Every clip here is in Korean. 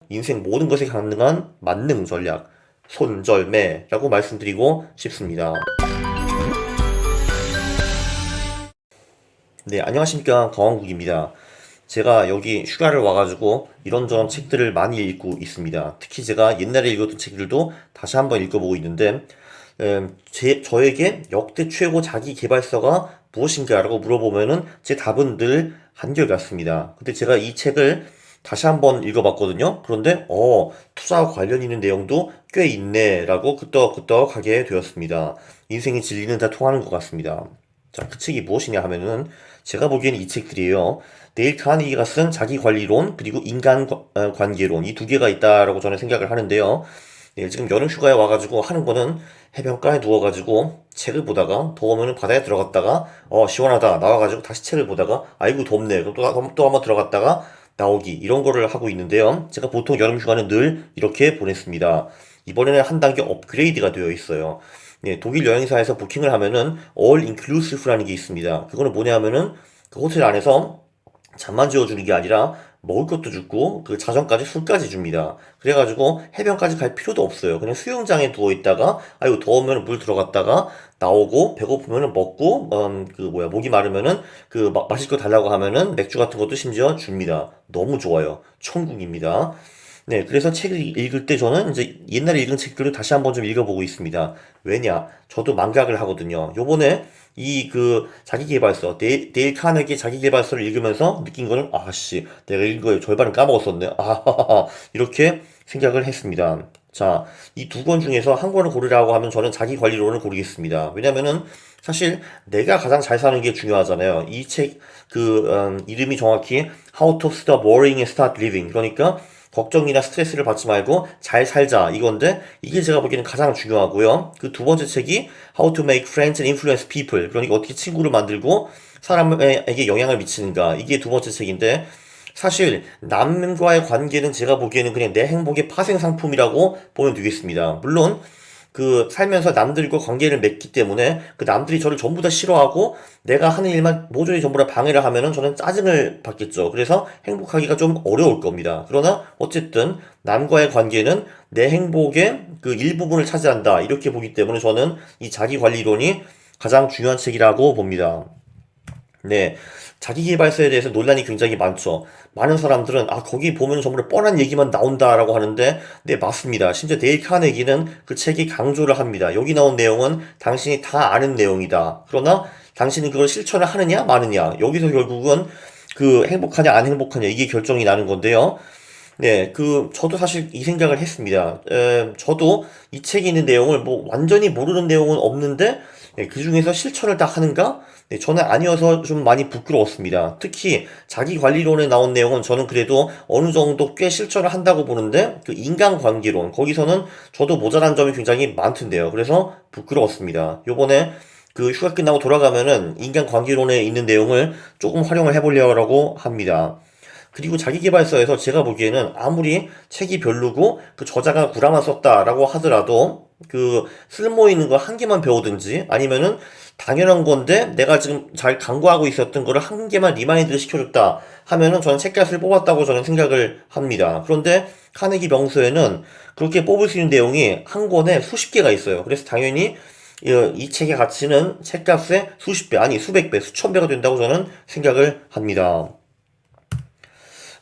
인생 모든 것에 가능한 만능 전략, 손절매라고 말씀드리고 싶습니다. 네, 안녕하십니까. 강원국입니다. 제가 여기 휴가를 와가지고 이런저런 책들을 많이 읽고 있습니다. 특히 제가 옛날에 읽었던 책들도 다시 한번 읽어보고 있는데, 저에게 역대 최고 자기 개발서가 무엇인가라고 물어보면은 제 답은 늘 한결같습니다. 근데 제가 이 책을 다시 한번 읽어봤거든요. 그런데, 투자와 관련 있는 내용도 꽤 있네라고 끄떡끄떡 하게 되었습니다. 인생의 진리는 다 통하는 것 같습니다. 자, 그 책이 무엇이냐 하면은, 제가 보기에는 이 책들이에요. 데일 카네기가 쓴 자기관리론, 그리고 인간관계론, 이 두 개가 있다라고 저는 생각을 하는데요. 네, 지금 여름 휴가에 와가지고 하는 거는 해변가에 누워가지고 책을 보다가 더우면 바다에 들어갔다가 시원하다 나와가지고 다시 책을 보다가 아이고 덥네 그럼 또 한번 들어갔다가 나오기 이런 거를 하고 있는데요. 제가 보통 여름 휴가는 늘 이렇게 보냈습니다. 이번에는 한 단계 업그레이드가 되어 있어요. 네, 독일 여행사에서 부킹을 하면은 All Inclusive라는 게 있습니다. 그거는 뭐냐 하면은 그 호텔 안에서 잠만 재워주는 게 아니라 먹을 것도 주고 그 자정까지 술까지 줍니다. 그래가지고 해변까지 갈 필요도 없어요. 그냥 수영장에 누워 있다가 아이고 더우면 물 들어갔다가 나오고 배고프면은 먹고 목이 마르면은 마실 거 달라고 하면은 맥주 같은 것도 심지어 줍니다. 너무 좋아요. 천국입니다. 네, 그래서 책을 읽을 때 저는 이제 옛날에 읽은 책들을 다시 한번 좀 읽어보고 있습니다. 왜냐? 저도 망각을 하거든요. 요번에 자기계발서, 데일 카네기 자기계발서를 읽으면서 느낀 거는, 아씨, 내가 읽은 거의 절반은 까먹었었네. 이렇게 생각을 했습니다. 자, 이 두 권 중에서 한 권을 고르라고 하면 저는 자기관리론을 고르겠습니다. 왜냐면은, 사실 내가 가장 잘 사는 게 중요하잖아요. 이 책, 이름이 정확히 How to Stop Worrying and Start Living. 그러니까, 걱정이나 스트레스를 받지 말고 잘 살자 이건데 이게 제가 보기에는 가장 중요하고요. 그 두 번째 책이 How to Make Friends and Influence People. 그러니까 어떻게 친구를 만들고 사람에게 영향을 미치는가. 이게 두 번째 책인데 사실 남과의 관계는 제가 보기에는 그냥 내 행복의 파생 상품이라고 보면 되겠습니다. 물론 살면서 남들과 관계를 맺기 때문에 그 남들이 저를 전부 다 싫어하고 내가 하는 일만 모조리 전부 다 방해를 하면은 저는 짜증을 받겠죠. 그래서 행복하기가 좀 어려울 겁니다. 그러나 어쨌든 남과의 관계는 내 행복의 그 일부분을 차지한다. 이렇게 보기 때문에 저는 이 자기관리론이 가장 중요한 책이라고 봅니다. 네. 자기계발서에 대해서 논란이 굉장히 많죠. 많은 사람들은, 거기 보면 정말 뻔한 얘기만 나온다라고 하는데, 네, 맞습니다. 심지어 데일 카네기는 그 책이 강조를 합니다. 여기 나온 내용은 당신이 다 아는 내용이다. 그러나 당신은 그걸 실천을 하느냐, 마느냐. 여기서 결국은 행복하냐, 안 행복하냐, 이게 결정이 나는 건데요. 네, 저도 사실 이 생각을 했습니다. 저도 이 책에 있는 내용을 뭐 완전히 모르는 내용은 없는데, 그 중에서 실천을 다 하는가? 네, 저는 아니어서 좀 많이 부끄러웠습니다. 특히 자기관리론에 나온 내용은 저는 그래도 어느 정도 꽤 실천을 한다고 보는데, 인간관계론, 거기서는 저도 모자란 점이 굉장히 많던데요. 그래서 부끄러웠습니다. 요번에 휴가 끝나고 돌아가면은 인간관계론에 있는 내용을 조금 활용을 해보려고 합니다. 그리고 자기계발서에서 제가 보기에는 아무리 책이 별로고 그 저자가 구라만 썼다라고 하더라도 쓸모 있는 거 한 개만 배우든지 아니면은 당연한 건데 내가 지금 잘 간과하고 있었던 거를 한 개만 리마인드를 시켜줬다 하면은 저는 책값을 뽑았다고 저는 생각을 합니다. 그런데 카네기 병서에는 그렇게 뽑을 수 있는 내용이 한 권에 수십 개가 있어요. 그래서 당연히 이 책의 가치는 책값의 수십 배, 아니 수백 배, 수천 배가 된다고 저는 생각을 합니다.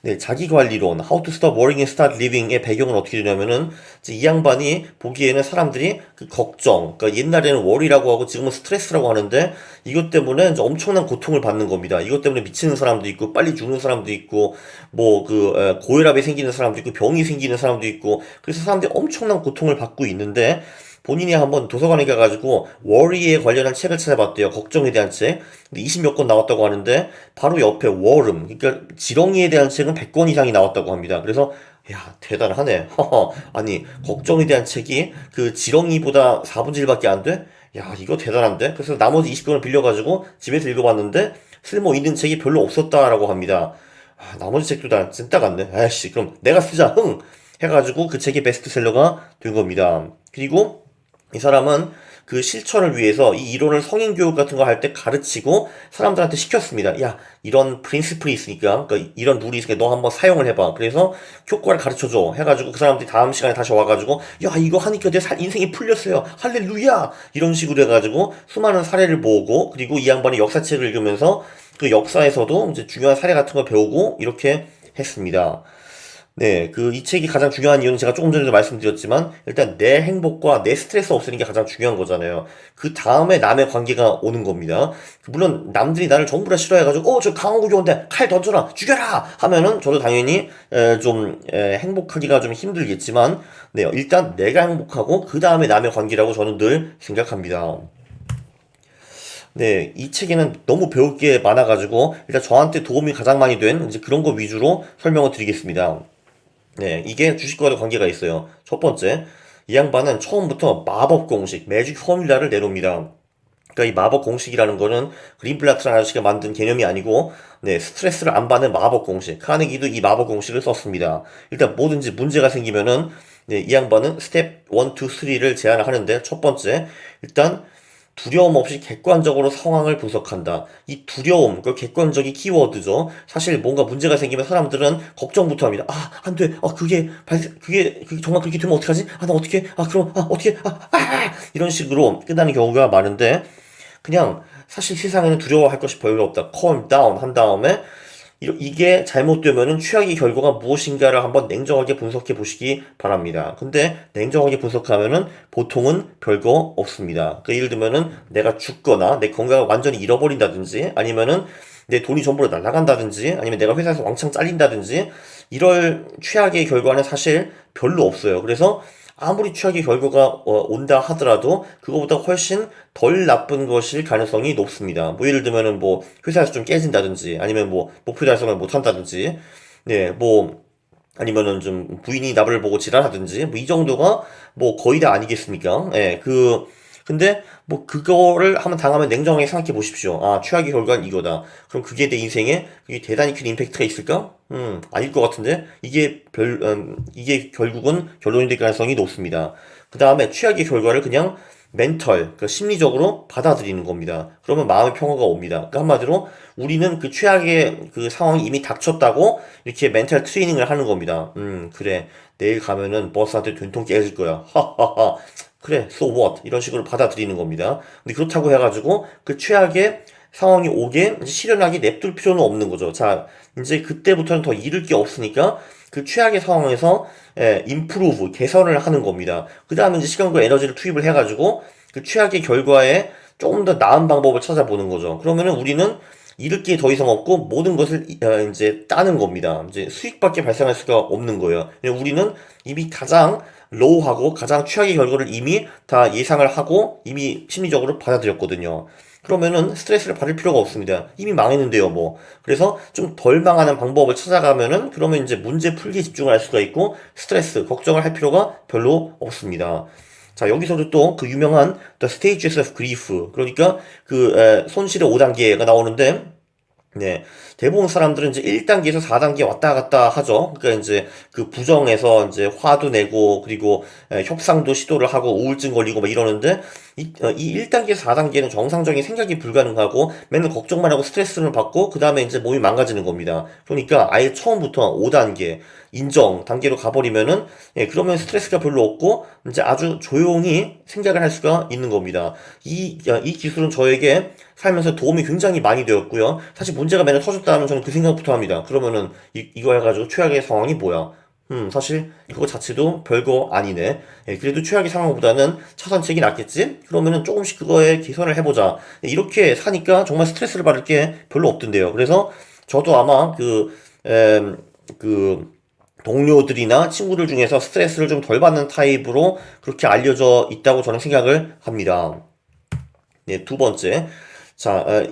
네, 자기관리론, How to Stop Worrying and Start Living의 배경은 어떻게 되냐면은, 이제 이 양반이 보기에는 사람들이 걱정, 그러니까 옛날에는 worry라고 하고 지금은 스트레스라고 하는데, 이것 때문에 이제 엄청난 고통을 받는 겁니다. 이것 때문에 미치는 사람도 있고, 빨리 죽는 사람도 있고, 고혈압이 생기는 사람도 있고, 병이 생기는 사람도 있고, 그래서 사람들이 엄청난 고통을 받고 있는데, 본인이 한번 도서관에 가가지고 worry에 관련한 책을 찾아봤대요. 걱정에 대한 책. 근데 20몇 권 나왔다고 하는데 바로 옆에 월음, 그러니까 지렁이에 대한 책은 100권 이상이 나왔다고 합니다. 그래서 야, 대단하네. 아니, 걱정에 대한 책이 지렁이보다 4분의 1밖에 안 돼? 야, 이거 대단한데? 그래서 나머지 20권을 빌려가지고 집에서 읽어봤는데 쓸모 있는 책이 별로 없었다라고 합니다. 나머지 책도 다 찐따 같네. 아이씨, 그럼 내가 쓰자, 흥! 해가지고 그 책이 베스트셀러가 된 겁니다. 그리고 이 사람은 그 실천을 위해서 이 이론을 성인 교육 같은 거 할 때 가르치고 사람들한테 시켰습니다. 야, 이런 프린시플이 있으니까, 그러니까 이런 룰이 있으니까 너 한번 사용을 해봐. 그래서 효과를 가르쳐줘. 해가지고 그 사람들이 다음 시간에 다시 와가지고, 야, 이거 하니까 내 인생이 풀렸어요. 할렐루야! 이런 식으로 해가지고 수많은 사례를 모으고, 그리고 이 양반이 역사책을 읽으면서 그 역사에서도 이제 중요한 사례 같은 걸 배우고 이렇게 했습니다. 네, 그 이 책이 가장 중요한 이유는 제가 조금 전에도 말씀드렸지만 일단 내 행복과 내 스트레스 없애는 게 가장 중요한 거잖아요. 그 다음에 남의 관계가 오는 겁니다. 물론 남들이 나를 전부 다 싫어해가지고 저 강원국이 온대 칼 던져라 죽여라 하면은 저도 당연히 좀 행복하기가 좀 힘들겠지만 네, 일단 내가 행복하고 그 다음에 남의 관계라고 저는 늘 생각합니다. 네, 이 책에는 너무 배울 게 많아가지고 일단 저한테 도움이 가장 많이 된 이제 그런 거 위주로 설명을 드리겠습니다. 네, 이게 주식과도 관계가 있어요. 첫 번째, 이 양반은 처음부터 마법 공식, 매직 포뮬라를 내놓습니다. 그러니까 이 마법 공식이라는 거는 그린블라트라는 아저씨가 만든 개념이 아니고, 네, 스트레스를 안 받는 마법 공식. 카네기도 이 마법 공식을 썼습니다. 일단 뭐든지 문제가 생기면은, 네, 이 양반은 스텝 1, 2, 3를 제안을 하는데, 첫 번째, 일단 두려움 없이 객관적으로 상황을 분석한다. 이 두려움, 그 객관적인 키워드죠. 사실 뭔가 문제가 생기면 사람들은 걱정부터 합니다. 아, 안 돼. 그게 정말 그렇게 되면 어떡하지? 나 어떻게? 그럼, 어떻게? 이런 식으로 끝나는 경우가 많은데, 그냥 사실 세상에는 두려워할 것이 별로 없다. calm down 한 다음에 이게 잘못되면은 최악의 결과가 무엇인가를 한번 냉정하게 분석해 보시기 바랍니다. 근데 냉정하게 분석하면은 보통은 별거 없습니다. 그 예를 들면은 내가 죽거나 내 건강을 완전히 잃어버린다든지 아니면은 내 돈이 전부 다 날아간다든지 아니면 내가 회사에서 왕창 잘린다든지 이럴 최악의 결과는 사실 별로 없어요. 그래서 아무리 최악의 결과가 온다 하더라도 그거보다 훨씬 덜 나쁜 것일 가능성이 높습니다. 뭐 예를 들면은 뭐 회사에서 좀 깨진다든지 아니면 뭐 목표 달성을 못 한다든지 네, 뭐 아니면은 좀 부인이 나를 보고 지랄하든지 뭐 이 정도가 뭐 거의 다 아니겠습니까? 예, 근데 뭐 그거를 한번 당하면 냉정하게 생각해 보십시오. 최악의 결과는 이거다. 그럼 그게 내 인생에 그게 대단히 큰 임팩트가 있을까? 아닐 것 같은데 이게 결국은 결론이 될 가능성이 높습니다. 그 다음에 최악의 결과를 그냥 그러니까 심리적으로 받아들이는 겁니다. 그러면 마음의 평화가 옵니다. 그러니까 한마디로 우리는 그 최악의 그 상황이 이미 닥쳤다고 이렇게 멘탈 트레이닝을 하는 겁니다. 그래. 내일 가면은 버스한테 된통 깨질 거야. 하하하. 그래, so what? 이런 식으로 받아들이는 겁니다. 근데 그렇다고 해가지고 그 최악의 상황이 오게 이제 실현하게 냅둘 필요는 없는 거죠. 자, 이제 그때부터는 더 잃을 게 없으니까 그 최악의 상황에서 improve, 개선을 하는 겁니다. 그 다음에 이제 시간과 에너지를 투입을 해가지고 그 최악의 결과에 조금 더 나은 방법을 찾아보는 거죠. 그러면은 우리는 잃을 게 더 이상 없고 모든 것을 이제 따는 겁니다. 이제 수익밖에 발생할 수가 없는 거예요. 우리는 이미 가장 로우하고 가장 최악의 결과를 이미 다 예상을 하고 이미 심리적으로 받아들였거든요. 그러면은 스트레스를 받을 필요가 없습니다. 이미 망했는데요, 뭐. 그래서 좀 덜 망하는 방법을 찾아가면은 그러면 이제 문제 풀기에 집중을 할 수가 있고 스트레스, 걱정을 할 필요가 별로 없습니다. 자, 여기서도 또 그 유명한 The Stages of Grief, 그러니까 그 손실의 5단계가 나오는데 네. 대부분 사람들은 이제 1단계에서 4단계 왔다 갔다 하죠. 그러니까 이제 그 부정에서 이제 화도 내고 그리고 협상도 시도를 하고 우울증 걸리고 막 이러는데 이 1단계에서 4단계는 정상적인 생각이 불가능하고 맨날 걱정만 하고 스트레스를 받고 그 다음에 이제 몸이 망가지는 겁니다. 그러니까 아예 처음부터 5단계 인정 단계로 가버리면은 그러면 스트레스가 별로 없고 이제 아주 조용히 생각을 할 수가 있는 겁니다. 이 기술은 저에게 살면서 도움이 굉장히 많이 되었고요. 사실 문제가 맨날 터졌다면 저는 그 생각부터 합니다. 그러면은 이거 해가지고 최악의 상황이 뭐야? 사실 그거 자체도 별거 아니네. 그래도 최악의 상황보다는 차선책이 낫겠지? 그러면은 조금씩 그거에 개선을 해보자. 이렇게 사니까 정말 스트레스를 받을 게 별로 없던데요. 그래서 저도 아마 그 동료들이나 친구들 중에서 스트레스를 좀 덜 받는 타입으로 그렇게 알려져 있다고 저는 생각을 합니다. 네, 두 번째. 자,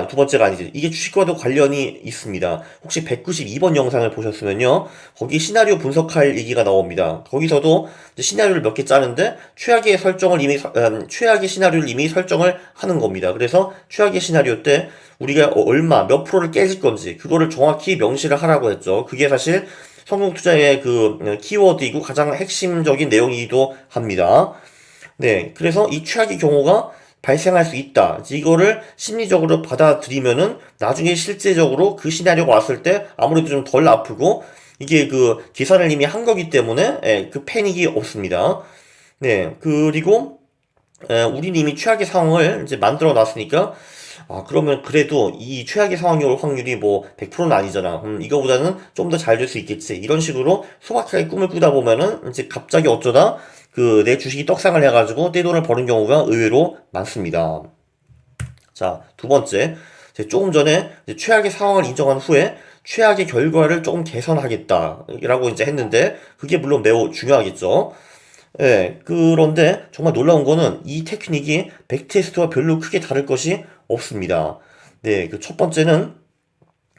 두 번째가 아니지. 이게 주식과도 관련이 있습니다. 혹시 192번 영상을 보셨으면요. 거기 시나리오 분석할 얘기가 나옵니다. 거기서도 시나리오를 몇 개 짜는데, 최악의 시나리오를 이미 설정을 하는 겁니다. 그래서 최악의 시나리오 때 우리가 몇 프로를 깨질 건지, 그거를 정확히 명시를 하라고 했죠. 그게 사실 성공 투자의 그 키워드이고 가장 핵심적인 내용이기도 합니다. 네, 그래서 이 최악의 경우가 발생할 수 있다. 이거를 심리적으로 받아들이면은 나중에 실제적으로 그 시나리오가 왔을 때 아무래도 좀 덜 아프고 이게 그 계산을 이미 한 거기 때문에 예, 그 패닉이 없습니다. 네, 그리고 우리는 이미 최악의 상황을 이제 만들어 놨으니까 그러면 그래도 이 최악의 상황이 올 확률이 뭐 100%는 아니잖아. 이거보다는 좀 더 잘 될 수 있겠지. 이런 식으로 소박하게 꿈을 꾸다 보면은 이제 갑자기 어쩌다 그 내 주식이 떡상을 해가지고 떼돈을 버는 경우가 의외로 많습니다. 자, 두 번째. 이제 조금 전에 이제 최악의 상황을 인정한 후에 최악의 결과를 조금 개선하겠다라고 이제 했는데 그게 물론 매우 중요하겠죠. 예, 그런데 정말 놀라운 거는 이 테크닉이 백테스트와 별로 크게 다를 것이 없습니다. 네, 그 첫 번째는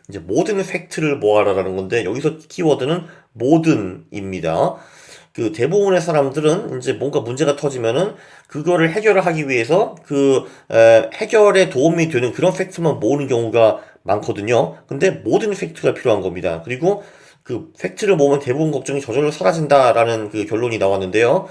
이제 모든 팩트를 모아라라는 건데 여기서 키워드는 모든입니다. 그 대부분의 사람들은 이제 뭔가 문제가 터지면은 그거를 해결을 하기 위해서 해결에 도움이 되는 그런 팩트만 모으는 경우가 많거든요. 근데 모든 팩트가 필요한 겁니다. 그리고 그 팩트를 모으면 대부분 걱정이 저절로 사라진다라는 그 결론이 나왔는데요.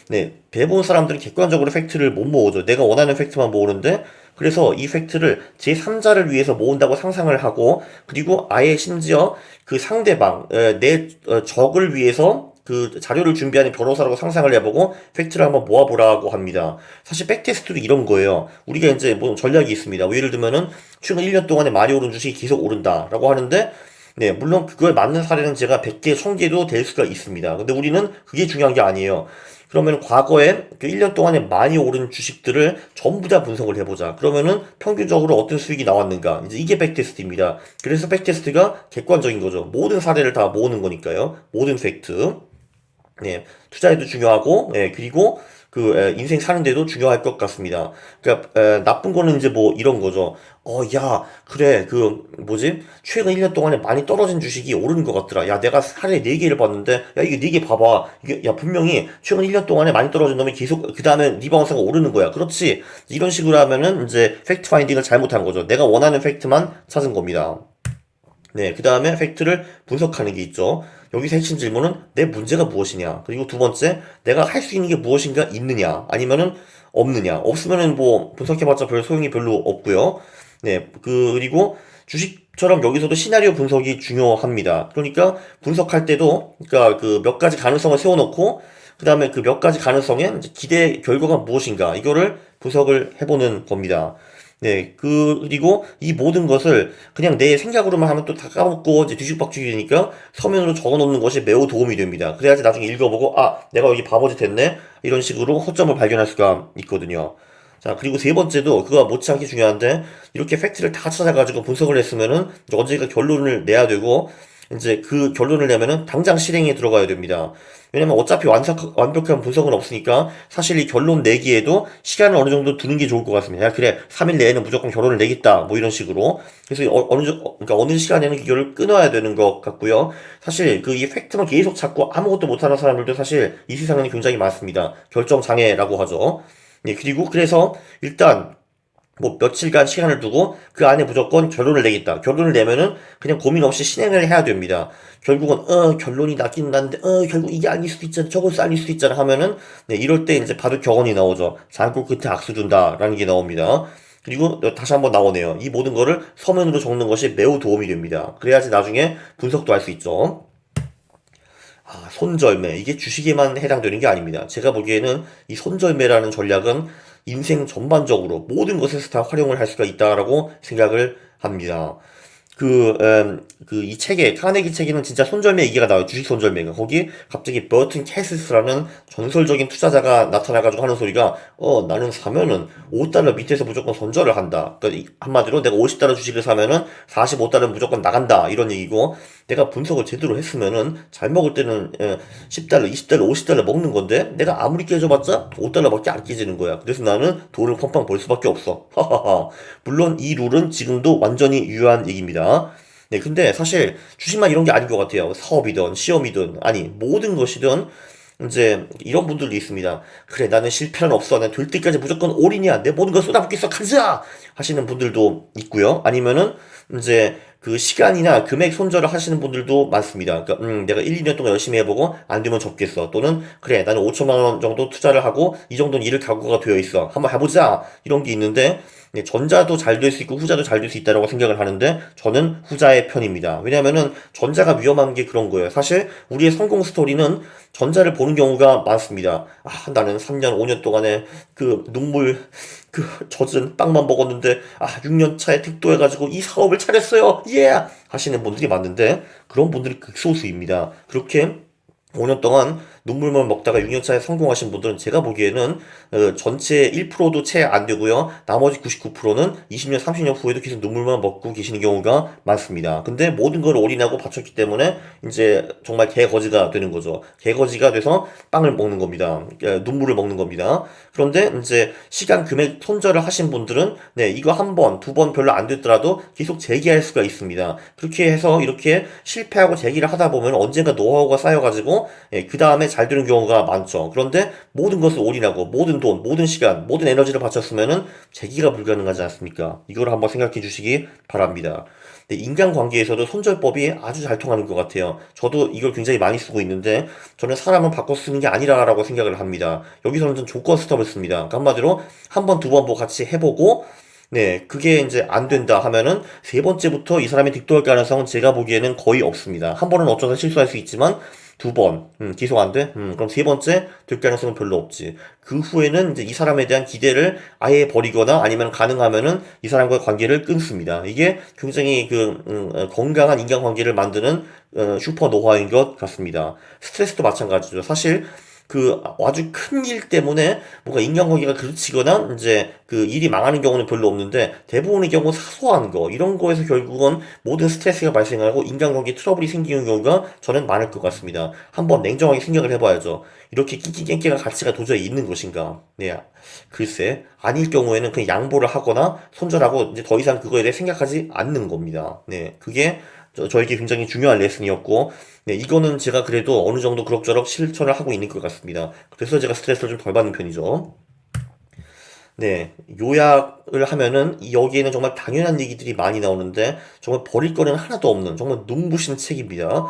네, 대부분 사람들은 객관적으로 팩트를 못 모으죠. 내가 원하는 팩트만 모으는데 그래서 이 팩트를 제3자를 위해서 모은다고 상상을 하고 그리고 아예 심지어 그 상대방, 내 적을 위해서 그 자료를 준비하는 변호사라고 상상을 해보고 팩트를 한번 모아보라고 합니다. 사실 백테스트도 이런 거예요. 우리가 이제 뭐 전략이 있습니다. 뭐 예를 들면은 최근 1년 동안에 많이 오른 주식이 계속 오른다라고 하는데 네, 물론 그거에 맞는 사례는 제가 100개, 1000개도 될 수가 있습니다. 근데 우리는 그게 중요한 게 아니에요. 그러면 과거에 그 1년 동안에 많이 오른 주식들을 전부 다 분석을 해보자. 그러면은 평균적으로 어떤 수익이 나왔는가. 이제 이게 백테스트입니다. 그래서 백테스트가 객관적인 거죠. 모든 사례를 다 모으는 거니까요. 모든 팩트. 네, 투자에도 중요하고, 네, 그리고 인생 사는데도 중요할 것 같습니다. 그러니까 나쁜 거는 이제 뭐 이런 거죠. 야, 그래, 최근 1년 동안에 많이 떨어진 주식이 오르는 것 같더라. 야, 내가 사례 4개를 봤는데, 야, 이게 4개 봐봐. 야, 분명히 최근 1년 동안에 많이 떨어진 놈이 계속, 그 다음에 리바운스가 오르는 거야. 그렇지. 이런 식으로 하면은 이제 팩트 파인딩을 잘못한 거죠. 내가 원하는 팩트만 찾은 겁니다. 네, 그 다음에 팩트를 분석하는 게 있죠. 여기서 핵심 질문은 내 문제가 무엇이냐. 그리고 두 번째, 내가 할 수 있는 게 무엇인가 있느냐. 아니면은 없느냐. 없으면은 뭐 분석해봤자 별 소용이 별로 없고요. 네, 그리고 주식처럼 여기서도 시나리오 분석이 중요합니다. 그러니까 분석할 때도 그러니까 그 몇 가지 가능성을 세워놓고 그 다음에 그 몇 가지 가능성의 이제 기대 결과가 무엇인가 이거를 분석을 해보는 겁니다. 네, 그리고 이 모든 것을 그냥 내 생각으로만 하면 또 다 까먹고 이제 뒤죽박죽이 되니까 서면으로 적어 놓는 것이 매우 도움이 됩니다. 그래야지 나중에 읽어보고, 내가 여기 바보짓 했네? 이런 식으로 허점을 발견할 수가 있거든요. 자, 그리고 세 번째도 그거와 못지않게 중요한데, 이렇게 팩트를 다 찾아가지고 분석을 했으면은 언젠가 결론을 내야 되고, 이제 그 결론을 내면은 당장 실행에 들어가야 됩니다. 왜냐면 어차피 완벽한 분석은 없으니까 사실 이 결론 내기에도 시간을 어느 정도 두는 게 좋을 것 같습니다. 야, 그래, 3일 내에는 무조건 결론을 내겠다. 뭐 이런 식으로. 그래서 그러니까 어느 시간에는 이거를 끊어야 되는 것 같고요. 사실 그 이 팩트만 계속 찾고 아무것도 못하는 사람들도 사실 이 세상에는 굉장히 많습니다. 결정장애라고 하죠. 네, 그리고 그래서 일단 뭐 며칠간 시간을 두고 그 안에 무조건 결론을 내겠다. 결론을 내면은 그냥 고민 없이 실행을 해야 됩니다. 결국은 결론이 나긴 났는데 결국 이게 아닐 수도 있잖아. 저것도 아닐 수도 있잖아 하면은 네, 이럴 때 이제 바로 격언이 나오죠. 장고 끝에 악수 준다라는 게 나옵니다. 그리고 다시 한번 나오네요. 이 모든 거를 서면으로 적는 것이 매우 도움이 됩니다. 그래야지 나중에 분석도 할 수 있죠. 손절매. 이게 주식에만 해당되는 게 아닙니다. 제가 보기에는 이 손절매라는 전략은 인생 전반적으로 모든 것에서 다 활용을 할 수가 있다라고 생각을 합니다. 이 책에, 카네기 책에는 진짜 손절매 얘기가 나와요. 주식 손절매가. 거기 갑자기 버튼 캐시스라는 전설적인 투자자가 나타나가지고 하는 소리가, 나는 사면은 5달러 밑에서 무조건 손절을 한다. 그러니까 한마디로 내가 50달러 주식을 사면은 45달러 무조건 나간다. 이런 얘기고, 내가 분석을 제대로 했으면은 잘 먹을 때는 10달러, 20달러, 50달러 먹는 건데, 내가 아무리 깨져봤자 5달러밖에 안 깨지는 거야. 그래서 나는 돈을 팡팡 벌 수밖에 없어. 하하하. 물론 이 룰은 지금도 완전히 유효한 얘기입니다. 네, 근데 사실 주식만 이런 게 아닌 것 같아요. 사업이든 시험이든 아니 모든 것이든 이제 이런 분들도 있습니다. 그래 나는 실패는 없어. 난 될 때까지 무조건 올인이야. 내 모든 걸 쏟아붓겠어. 가자! 하시는 분들도 있고요. 아니면은 이제 그 시간이나 금액 손절을 하시는 분들도 많습니다. 그러니까 내가 1, 2년 동안 열심히 해보고 안 되면 접겠어. 또는 그래 나는 5천만 원 정도 투자를 하고 이 정도는 일을 각오가 되어 있어. 한번 해보자. 이런 게 있는데 네, 전자도 잘 될 수 있고 후자도 잘 될 수 있다라고 생각을 하는데 저는 후자의 편입니다. 왜냐하면은 전자가 위험한 게 그런 거예요. 사실 우리의 성공 스토리는 전자를 보는 경우가 많습니다. 아, 나는 3년, 5년 동안에 그 눈물 그 젖은 빵만 먹었는데 6년 차에 득도해가지고 이 사업을 차렸어요. 예! 하시는 분들이 많은데 그런 분들이 극소수입니다. 그렇게 5년 동안 눈물만 먹다가 6년차에 성공하신 분들은 제가 보기에는 전체 1%도 채 안 되고요. 나머지 99%는 20년, 30년 후에도 계속 눈물만 먹고 계시는 경우가 많습니다. 근데 모든 걸 올인하고 바쳤기 때문에 이제 정말 개거지가 되는 거죠. 개거지가 돼서 빵을 먹는 겁니다. 눈물을 먹는 겁니다. 그런데 이제 시간, 금액 손절을 하신 분들은 네, 이거 한 번, 두 번 별로 안 됐더라도 계속 재기할 수가 있습니다. 그렇게 해서 이렇게 실패하고 재기를 하다 보면 언젠가 노하우가 쌓여가지고 그 다음에 잘 되는 경우가 많죠. 그런데 모든 것을 올인하고 모든 돈, 모든 시간, 모든 에너지를 바쳤으면은 재기가 불가능하지 않습니까? 이걸 한번 생각해 주시기 바랍니다. 네, 인간관계에서도 손절법이 아주 잘 통하는 것 같아요. 저도 이걸 굉장히 많이 쓰고 있는데 저는 사람을 바꿔 쓰는 게 아니라라고 생각을 합니다. 여기서는 좀 조건 스톱을 씁니다. 그러니까 한마디로 한 번, 두 번 뭐 같이 해보고 네, 그게 이제 안 된다 하면은 세 번째부터 이 사람이 득도할 가능성은 제가 보기에는 거의 없습니다. 한 번은 어쩌다 실수할 수 있지만 두 번, 계속 안 돼? 그럼 세 번째 될 가능성은 별로 없지. 그 후에는 이제 이 사람에 대한 기대를 아예 버리거나 아니면 가능하면은 이 사람과의 관계를 끊습니다. 이게 굉장히 건강한 인간관계를 만드는 슈퍼 노하우인 것 같습니다. 스트레스도 마찬가지죠. 사실 아주 큰 일 때문에 뭔가 인간관계가 그르치거나 이제 그 일이 망하는 경우는 별로 없는데 대부분의 경우 사소한 거 이런 거에서 결국은 모든 스트레스가 발생하고 인간관계 트러블이 생기는 경우가 저는 많을 것 같습니다. 한번 냉정하게 생각을 해봐야죠. 이렇게 낑낑깽깽한 가치가 도저히 있는 것인가? 네, 글쎄 아닐 경우에는 그냥 양보를 하거나 손절하고 이제 더 이상 그거에 대해 생각하지 않는 겁니다. 네, 그게 저에게 굉장히 중요한 레슨이었고, 네, 이거는 제가 그래도 어느 정도 그럭저럭 실천을 하고 있는 것 같습니다. 그래서 제가 스트레스를 좀 덜 받는 편이죠. 네, 요약을 하면은 여기에는 정말 당연한 얘기들이 많이 나오는데 정말 버릴 거는 하나도 없는 정말 눈부신 책입니다. 네,